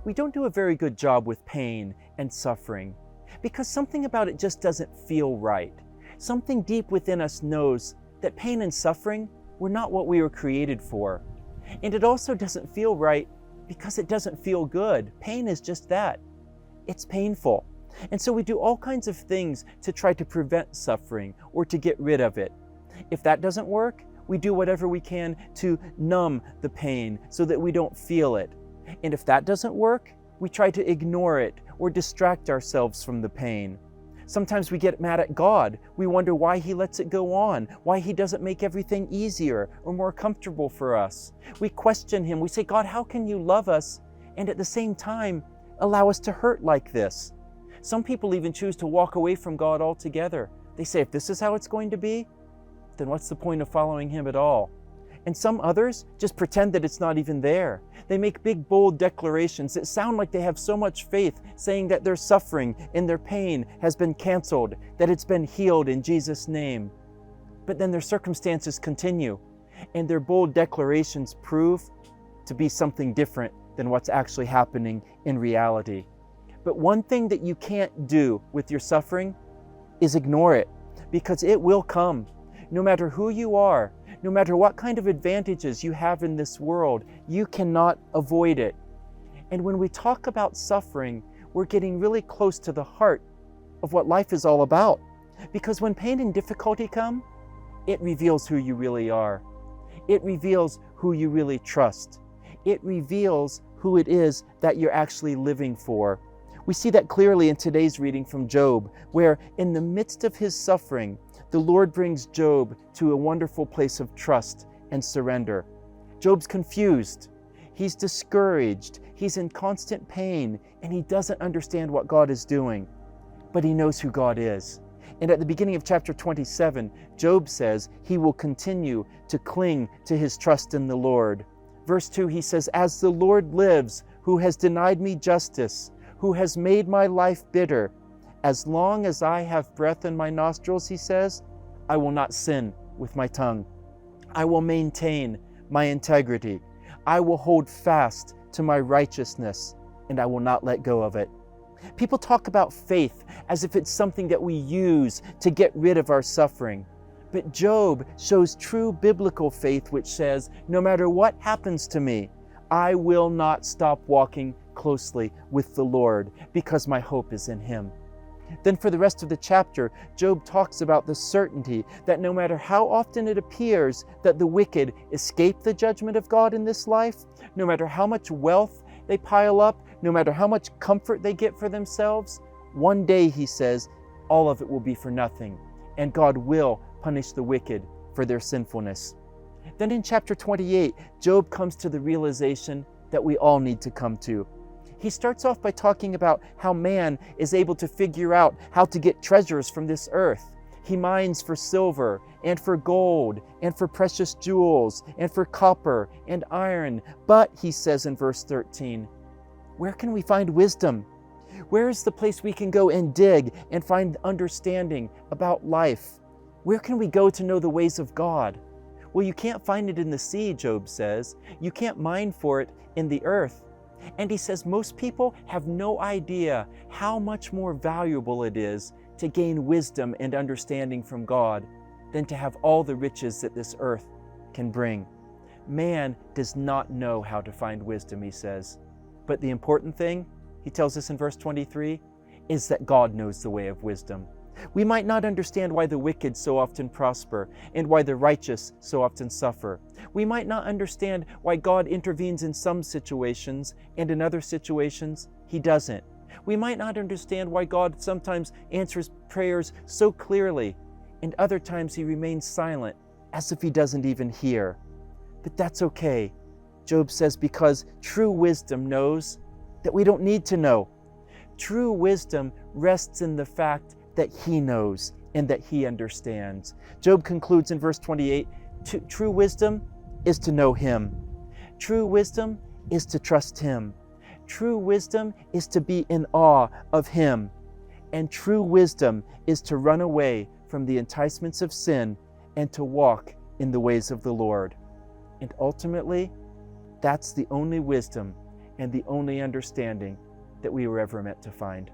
We don't do a very good job with pain and suffering because something about it just doesn't feel right. Something deep within us knows that pain and suffering were not what we were created for. And it also doesn't feel right because it doesn't feel good. Pain is just that. It's painful. And so we do all kinds of things to try to prevent suffering or to get rid of it. If that doesn't work, we do whatever we can to numb the pain so that we don't feel it. And if that doesn't work, we try to ignore it or distract ourselves from the pain. Sometimes we get mad at God. We wonder why He lets it go on, why He doesn't make everything easier or more comfortable for us. We question Him. We say, God, how can you love us and at the same time allow us to hurt like this? Some people even choose to walk away from God altogether. They say, if this is how it's going to be, then what's the point of following Him at all? And some others just pretend that it's not even there. They make big, bold declarations that sound like they have so much faith, saying that their suffering and their pain has been canceled, that it's been healed in Jesus' name. But then their circumstances continue, and their bold declarations prove to be something different than what's actually happening in reality. But one thing that you can't do with your suffering is ignore it, because it will come. No matter who you are, no matter what kind of advantages you have in this world, you cannot avoid it. And when we talk about suffering, we're getting really close to the heart of what life is all about. Because when pain and difficulty come, it reveals who you really are. It reveals who you really trust. It reveals who it is that you're actually living for. We see that clearly in today's reading from Job, where in the midst of his suffering, the Lord brings Job to a wonderful place of trust and surrender. Job's confused. He's discouraged. He's in constant pain, and he doesn't understand what God is doing. But he knows who God is. And at the beginning of chapter 27, Job says he will continue to cling to his trust in the Lord. Verse 2, he says, "As the Lord lives, who has denied me justice, who has made my life bitter, as long as I have breath in my nostrils," he says, "I will not sin with my tongue. I will maintain my integrity. I will hold fast to my righteousness, and I will not let go of it." People talk about faith as if it's something that we use to get rid of our suffering. But Job shows true biblical faith, which says, no matter what happens to me, I will not stop walking closely with the Lord because my hope is in Him. Then for the rest of the chapter, Job talks about the certainty that no matter how often it appears that the wicked escape the judgment of God in this life, no matter how much wealth they pile up, no matter how much comfort they get for themselves, one day, he says, all of it will be for nothing, and God will punish the wicked for their sinfulness. Then in chapter 28, Job comes to the realization that we all need to come to. He starts off by talking about how man is able to figure out how to get treasures from this earth. He mines for silver and for gold and for precious jewels and for copper and iron. But, he says in verse 13, where can we find wisdom? Where is the place we can go and dig and find understanding about life? Where can we go to know the ways of God? Well, you can't find it in the sea, Job says. You can't mine for it in the earth. And he says most people have no idea how much more valuable it is to gain wisdom and understanding from God than to have all the riches that this earth can bring. Man does not know how to find wisdom, he says. But the important thing, he tells us in verse 23, is that God knows the way of wisdom. We might not understand why the wicked so often prosper and why the righteous so often suffer. We might not understand why God intervenes in some situations and in other situations He doesn't. We might not understand why God sometimes answers prayers so clearly and other times He remains silent as if He doesn't even hear. But that's okay, Job says, because true wisdom knows that we don't need to know. True wisdom rests in the fact that He knows and that He understands. Job concludes in verse 28, true wisdom is to know Him. True wisdom is to trust Him. True wisdom is to be in awe of Him. And true wisdom is to run away from the enticements of sin and to walk in the ways of the Lord. And ultimately, that's the only wisdom and the only understanding that we were ever meant to find.